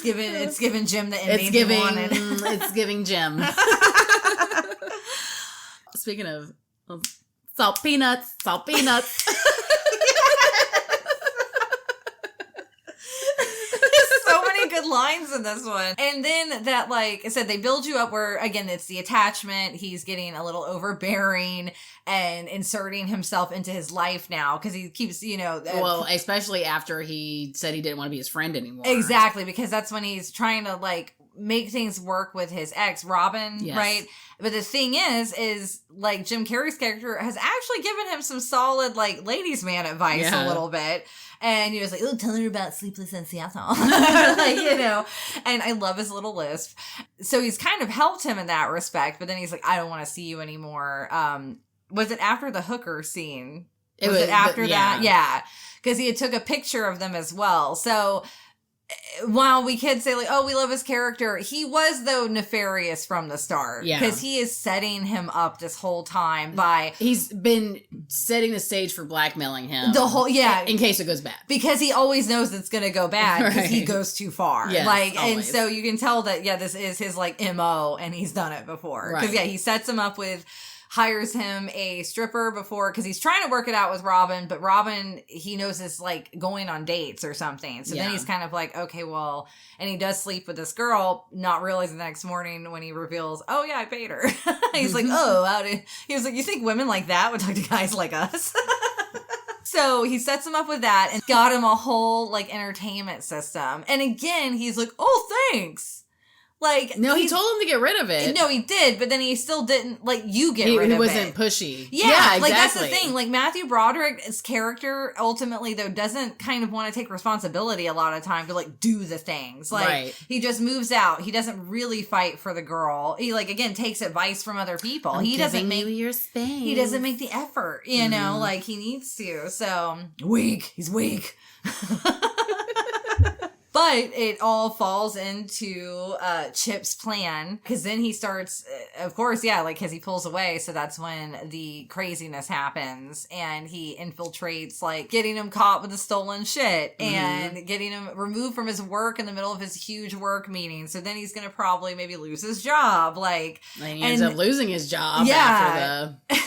It's giving Jim the ending he wanted. It's giving Jim. Speaking of salt peanuts. So many good lines in this one. And then that, like I said, they build you up where, again, it's the attachment. He's getting a little overbearing and inserting himself into his life now because he keeps, well, especially after he said he didn't want to be his friend anymore. Exactly, because that's when he's trying to, like, make things work with his ex, Robin, right? But the thing is like, Jim Carrey's character has actually given him some solid, like, ladies' man advice a little bit. And he was like, oh, tell her about Sleepless in Seattle. Like, and I love his little lisp. So he's kind of helped him in that respect, but then he's like, I don't want to see you anymore. Was it after the hooker scene? Was it after that? Yeah. Because he had took a picture of them as well. So while we could say, like, oh, we love his character, he was, though, nefarious from the start. Yeah. Because he is setting him up this whole time by... He's been setting the stage for blackmailing him. The whole... Yeah. In case it goes bad. Because he always knows it's going to go bad because he goes too far. Yes, like, always. And so you can tell that, this is his, like, MO, and he's done it before. Because, he sets him up with... hires him a stripper before because he's trying to work it out with Robin, but Robin, he knows is, like, going on dates or something. So then he's kind of like, okay, well, and he does sleep with this girl, not realizing the next morning when he reveals, oh yeah, I paid her. He's like, oh, he was like, you think women like that would talk to guys like us? So he sets him up with that and got him a whole, like, entertainment system. And again, he's like, oh, thanks. Like, no, he told him to get rid of it. No, he did, but then he still didn't, like, rid of it. He wasn't pushy. Yeah, exactly. Like, that's the thing. Like, Matthew Broderick's character, ultimately, though, doesn't kind of want to take responsibility a lot of time to, like, do the things. Like, he just moves out. He doesn't really fight for the girl. He, like, again, takes advice from other people. He doesn't make your space. He doesn't make the effort, you know, like, he needs to. So, weak. He's weak. But But it all falls into Chip's plan, because then he starts, of course, yeah, like, because he pulls away, so that's when the craziness happens, and he infiltrates, like, getting him caught with the stolen shit, and getting him removed from his work in the middle of his huge work meeting, so then he's gonna probably maybe lose his job, like... And he ends up losing his job after the...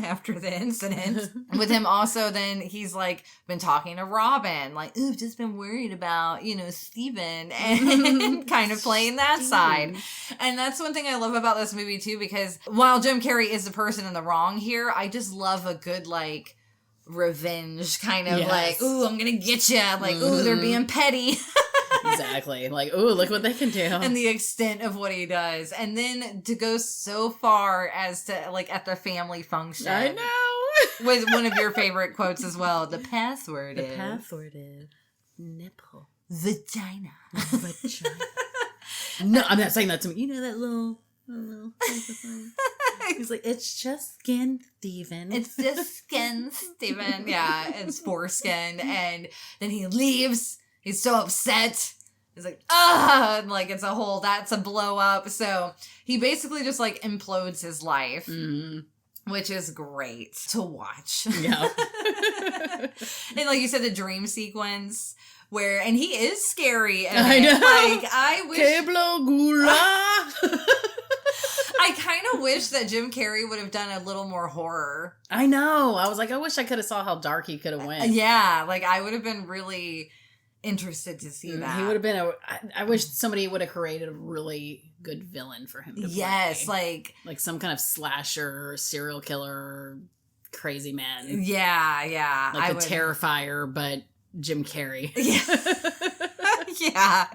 after the incident. With him also, then he's like been talking to Robin, like, ooh, just been worried about, you know, Steven, and kind of playing that side. And that's one thing I love about this movie too, because while Jim Carrey is the person in the wrong here, I just love a good, like, revenge kind of like, ooh, I'm gonna get you, like, ooh, they're being petty. Exactly. Like, ooh, look what they can do. And the extent of what he does. And then to go so far as to, like, at the family function. I know. With one of your favorite quotes as well. The password is nipple. Vagina. Vagina. No, I'm not saying that to me. You know that little he's like, it's just skin, Steven. It's just skin, Steven. Yeah, it's foreskin. And then he leaves. He's so upset. He's like, and like, it's a whole, that's a blow up. So he basically just like implodes his life, which is great to watch. Yeah. And like you said, the dream sequence where, and he is scary. And I know. Like, I wish. Keblo gula. I kind of wish that Jim Carrey would have done a little more horror. I know. I was like, I wish I could have saw how dark he could have went. Yeah. Like, I would have been really interested to see that. He would have been I wish somebody would have created a really good villain for him to play. Yes, like some kind of slasher, serial killer, crazy man. Yeah. Like Terrifier, but Jim Carrey. Yeah. Yeah.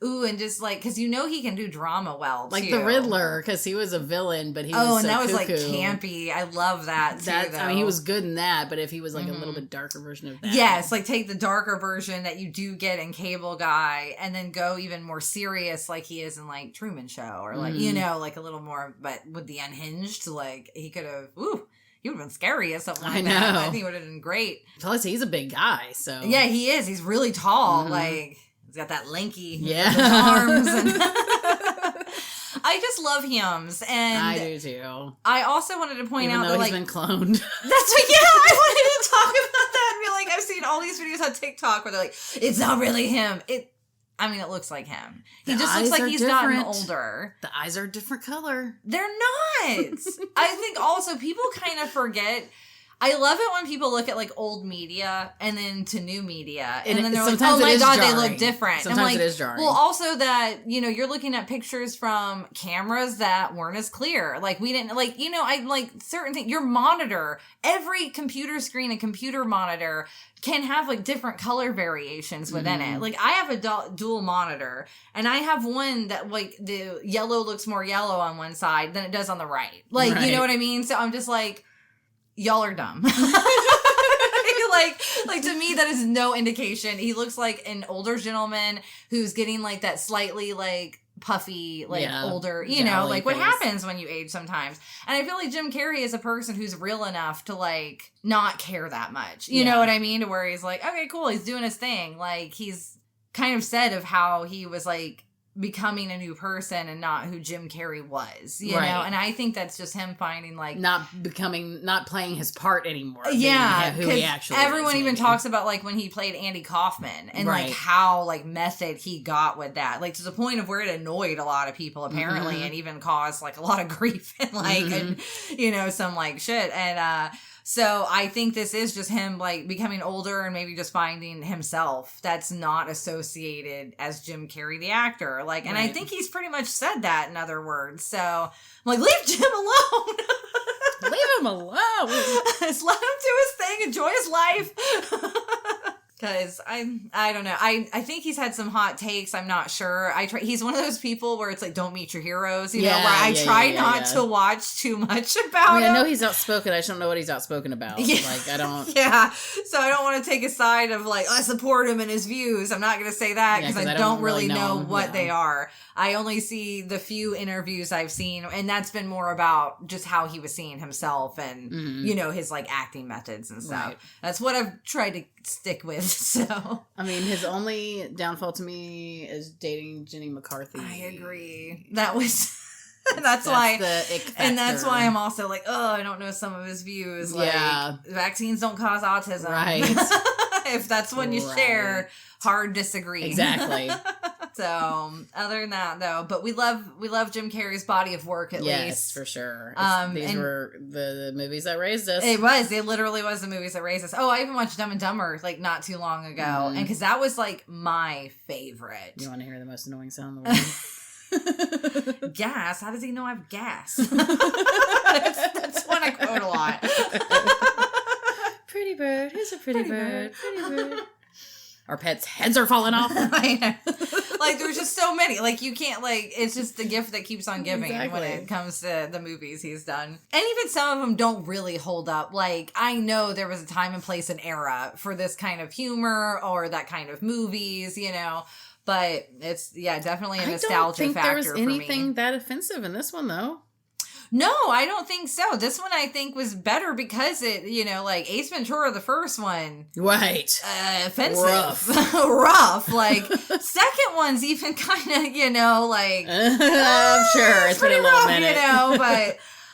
Ooh, and just like, because you know he can do drama well, too. Like the Riddler, because he was a villain, but he was and so that was cuckoo. like campy. I love that too, though. I mean, he was good in that, but if he was like a little bit darker version of that. Yes, like take the darker version that you do get in Cable Guy, and then go even more serious like he is in like Truman Show, or like, you know, like a little more, but with the unhinged, like he could have, he would have been scary as something like that. I think he would have been great. Plus, he's a big guy, so. Yeah, he is. He's really tall, like... He's got that lanky arms. And I just love hymns. And I do too. I also wanted to point out that, he's like, been cloned. That's what, I wanted to talk about that and be like, I've seen all these videos on TikTok where they're like, it's not really him. It looks like him. He just looks like he's gotten older. The eyes are a different color. They're not. I think also people kind of forget. I love it when people look at like old media and then to new media and then they're like, oh my God, they look different. Sometimes like, it is jarring. Well, also that, you know, you're looking at pictures from cameras that weren't as clear. Like we didn't like, you know, I like certain things, your monitor, every computer screen and computer monitor can have like different color variations within it. Like I have a dual monitor and I have one that like the yellow looks more yellow on one side than it does on the right. Like, you know what I mean? So I'm just like, y'all are dumb. like to me, that is no indication. He looks like an older gentleman who's getting like that slightly like puffy, like older, you know, like what happens when you age sometimes. And I feel like Jim Carrey is a person who's real enough to like not care that much. You know what I mean? To where he's like, okay, cool. He's doing his thing. Like he's kind of said of how he was like becoming a new person and not who Jim Carrey was, you know? And I think that's just him finding like... not playing his part anymore. Yeah, who he actually everyone is, even talks about like when he played Andy Kaufman and like how like method he got with that. Like to the point of where it annoyed a lot of people apparently and even caused like a lot of grief and like, and, you know, some like shit. And, so I think this is just him like becoming older and maybe just finding himself that's not associated as Jim Carrey, the actor. Like, and I think he's pretty much said that in other words. So I'm like, leave Jim alone. Leave him alone. Just let him do his thing. Enjoy his life. Because I don't know. I think he's had some hot takes. I'm not sure. He's one of those people where it's like, don't meet your heroes, you know, where I try not to watch too much about him. I know he's outspoken. I just don't know what he's outspoken about. Like, I don't. Yeah. So I don't want to take a side of like, I support him and his views. I'm not going to say that because I don't really know what they are. I only see the few interviews I've seen, and that's been more about just how he was seeing himself and, you know, his like acting methods and stuff. That's what I've tried to stick with. So I mean, his only downfall to me is dating Jenny McCarthy. I agree. That was that's why the ick factor. and that's why I'm also like, oh, I don't know some of his views. Like vaccines don't cause autism. Right. If that's one you share, hard disagree. Exactly. So other than that though, but we love Jim Carrey's body of work at least. Yes, for sure. These were the movies that raised us. It literally was the movies that raised us. Oh, I even watched Dumb and Dumber like not too long ago. And because that was like my favorite. You want to hear the most annoying sound in the world? Gas? How does he know I have gas? That's one I quote a lot. Pretty bird, who's a pretty bird? Pretty bird. Our pets' heads are falling off. Like there's just so many. Like you can't it's just the gift that keeps on giving when it comes to the movies he's done. And even some of them don't really hold up. Like I know there was a time and place and era for this kind of humor or that kind of movies, But it's definitely a nostalgia factor for me. I don't think there was anything that offensive in this one though. No, I don't think so. This one I think was better because it, like Ace Ventura, the first one. Right. Offensive. Rough. Like, second one's even kind of, I'm sure. It's been a little minute.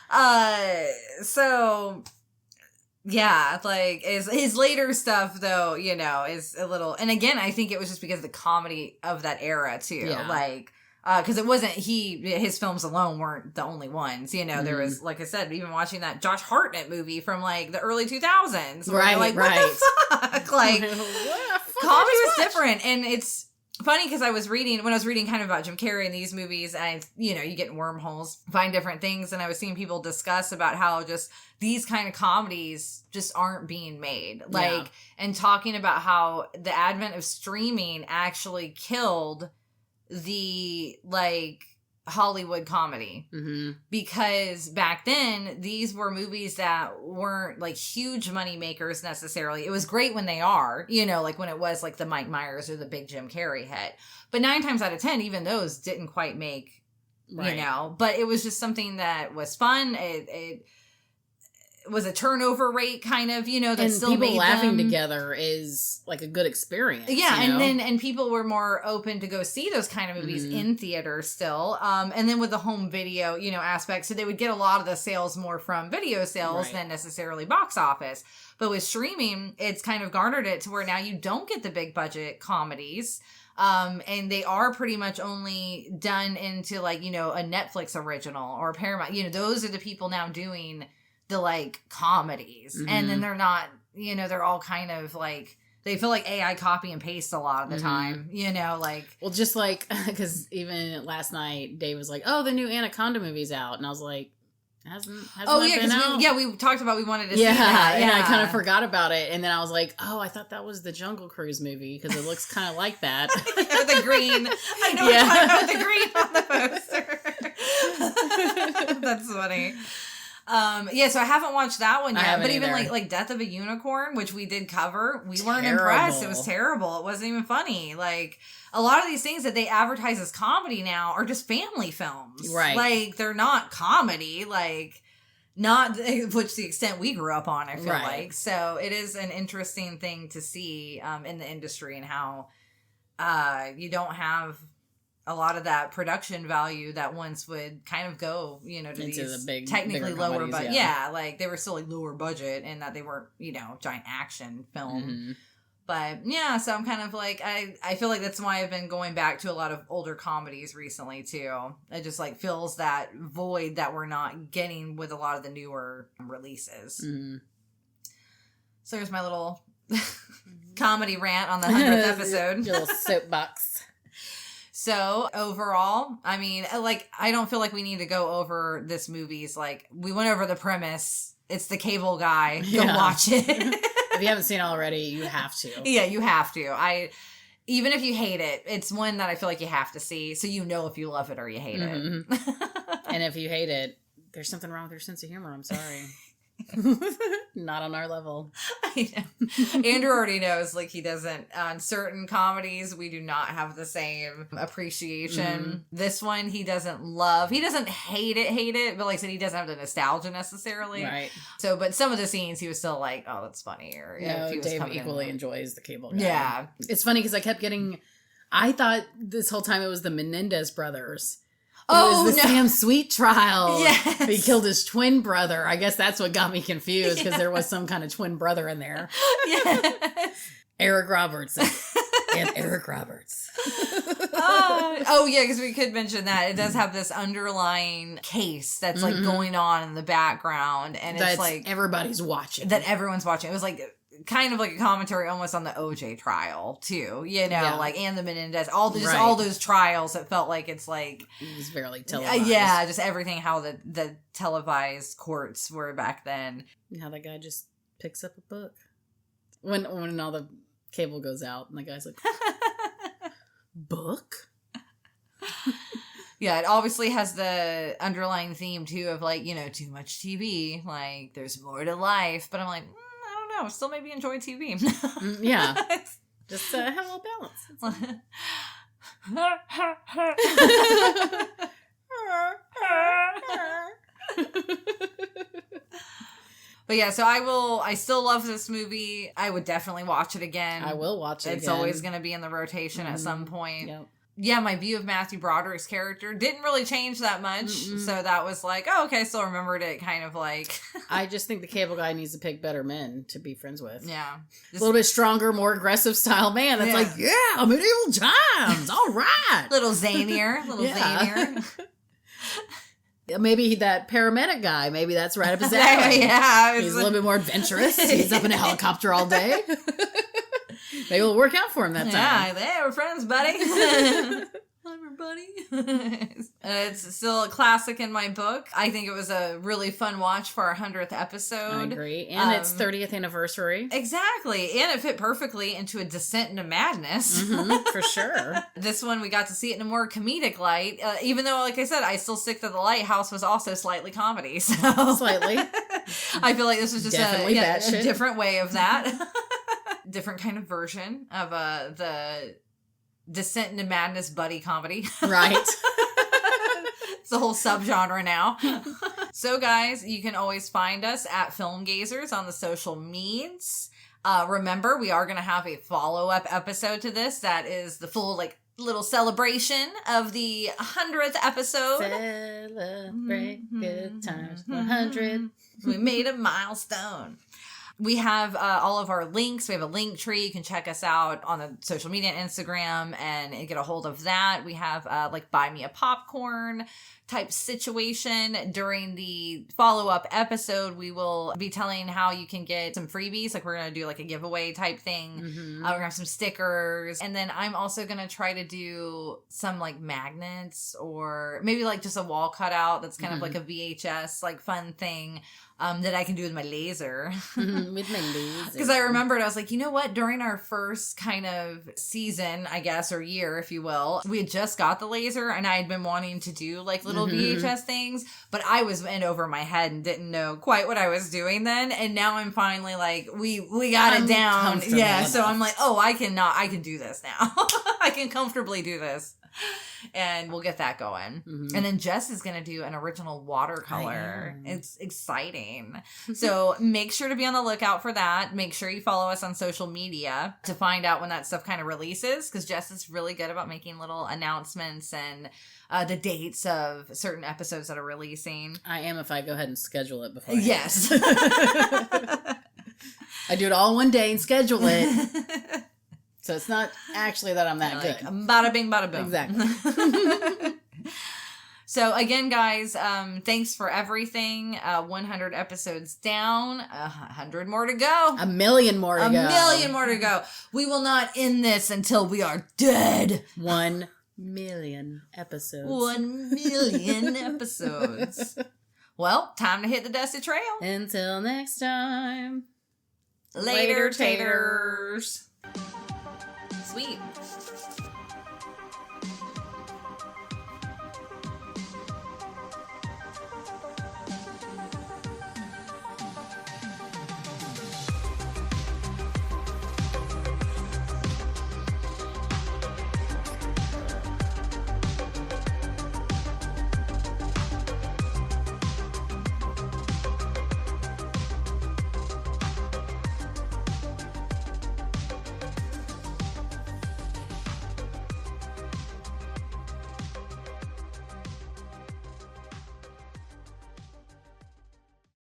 But, so... Yeah, like his later stuff though, is a little, and again, I think it was just because of the comedy of that era too. Yeah. Like, because it wasn't his films alone weren't the only ones. There was, like I said, even watching that Josh Hartnett movie from like the early 2000s. Right, like, right. What the fuck? Like, comedy was different, and it's funny because when I was reading kind of about Jim Carrey and these movies, and you get in wormholes, find different things, and I was seeing people discuss about how just these kind of comedies just aren't being made, and talking about how the advent of streaming actually killed the Hollywood comedy, because back then these were movies that weren't like huge money makers necessarily. It was great when they are, like when it was like the Mike Myers or the big Jim Carrey hit, but 9 times out of 10 even those didn't quite make, but it was just something that was fun. It was a turnover rate kind of, that and still people made laughing them together is like a good experience. Yeah, and people were more open to go see those kind of movies in theater still. And then with the home video, aspect, so they would get a lot of the sales more from video sales than necessarily box office. But with streaming, it's kind of garnered it to where now you don't get the big budget comedies. And they are pretty much only done into like, a Netflix original or Paramount. Those are the people now doing the comedies, and then they're not, they're all kind of like, they feel like AI copy and paste a lot of the time, well, just because even last night Dave was like, oh, the new Anaconda movie's out, and I was like, hasn't been out? We talked about we wanted to see that. Yeah, and I kind of forgot about it, and then I was like, oh, I thought that was the Jungle Cruise movie because it looks kind of like that. The green. I know we're talking about the green on the poster. That's funny. So I haven't watched that one yet, but even like Death of a Unicorn, which we did cover, we weren't impressed. It was terrible. It wasn't even funny. Like a lot of these things that they advertise as comedy now are just family films. Right. Like they're not comedy, not which the extent we grew up on, I feel like. So it is an interesting thing to see, in the industry and how, you don't have a lot of that production value that once would kind of go, to into these the technically lower budget. Yeah, like they were still like lower budget and that they weren't, giant action film. But yeah, so I'm kind of like, I feel like that's why I've been going back to a lot of older comedies recently too. It just like fills that void that we're not getting with a lot of the newer releases. So there's my little comedy rant on the 100th episode. Your little soapbox. So overall, I mean, I don't feel like we need to go over this movie's, we went over the premise. It's the cable guy. Go watch it. If you haven't seen it already, you have to. Yeah, you have to. Even if you hate it, it's one that I feel like you have to see, so you know if you love it or you hate it. And if you hate it, there's something wrong with your sense of humor. I'm sorry. Not on our level. I know. Andrew already knows, like, he doesn't, on certain comedies, we do not have the same appreciation. This one, he doesn't love. He doesn't hate it, but like I said, he doesn't have the nostalgia necessarily. Right. So, but some of the scenes, he was still like, oh, that's funny. Or No, if he was Dave coming equally in. enjoys the Cable Guy. Yeah. It's funny because I kept getting... I thought this whole time it was the Menendez brothers. Oh, it was the Sam Sweet trial. Yes. He killed his twin brother. I guess that's what got me confused because there was some kind of twin brother in there. Yes. Eric Roberts. And Eric Roberts. Oh, yeah, because we could mention that. It does have this underlying case that's like going on in the background. And it's like everybody's watching. That everyone's watching. It was like kind of like a commentary almost on the OJ trial too, you know, like, and the Menendez, all those trials. It felt like it's like it was barely televised. Yeah, just everything how the televised courts were back then. How that guy just picks up a book when all the cable goes out and the guy's like, book. Yeah, it obviously has the underlying theme too of like, you know, too much TV, like there's more to life, but I'm like, I don't know, still maybe enjoy TV. Yeah, just have a little balance. But yeah, so I still love this movie. I would definitely watch it again. I will watch it It's again. always going to be in the rotation at some point. Yep. Yeah, my view of Matthew Broderick's character didn't really change that much. So that was like, oh, okay, still remembered it kind of like... I just think the Cable Guy needs to pick better men to be friends with. Yeah. A little bit stronger, more aggressive style man. That's like, yeah, medieval times. All right. Little zanier. Zanier. Maybe that paramedic guy, maybe that's right up his alley. Yeah. He's a little bit more adventurous. He's up in a helicopter all day. Maybe it'll work out for him that time. Yeah, they were friends, buddy. Buddy. It's still a classic in my book. I think it was a really fun watch for our 100th episode. I agree. And its 30th anniversary. Exactly. And it fit perfectly into a descent into madness. For sure. This one, we got to see it in a more comedic light. Even though, like I said, I still stick to The Lighthouse was also slightly comedy. So Slightly. I feel like this was just a a different way of that. Different kind of version of the Descent into Madness buddy comedy. Right. It's a whole subgenre now. So guys, you can always find us at Film Gazers on the social medias. Remember, we are going to have a follow-up episode to this. That is the full, like, little celebration of the 100th episode. Celebrate good times. 100. We made a milestone. We have all of our links. We have a link tree. You can check us out on the social media, Instagram, and get a hold of that. We have like buy me a popcorn type situation. During the follow-up episode, we will be telling how you can get some freebies. Like we're going to do like a giveaway type thing. We're going to have some stickers. And then I'm also going to try to do some like magnets or maybe like just a wall cutout that's kind of like a VHS like fun thing. That I can do with my laser. With my laser. Because I remembered, I was like, you know what? During our first kind of season, I guess, or year, if you will, we had just got the laser and I had been wanting to do like little VHS things, but I was in over my head and didn't know quite what I was doing then. And now I'm finally like, we got it down. Yeah. So I'm like, oh, I can do this now. I can comfortably do this. And we'll get that going. And then Jess is going to do an original watercolor. It's exciting. So make sure to be on the lookout for that. Make sure you follow us on social media to find out when that stuff kind of releases, because Jess is really good about making little announcements and the dates of certain episodes that are releasing. I am if I go ahead and schedule it before. Yes. I do it all one day and schedule it. So it's not actually that I'm that good. Bada bing, bada boom. Exactly. So again, guys, thanks for everything. 100 episodes down, 100 more to go. A million more to go. A million more to go. We will not end this until we are dead. 1 million episodes. 1 million episodes. Well, time to hit the dusty trail. Until next time. Later, taters. Sweet.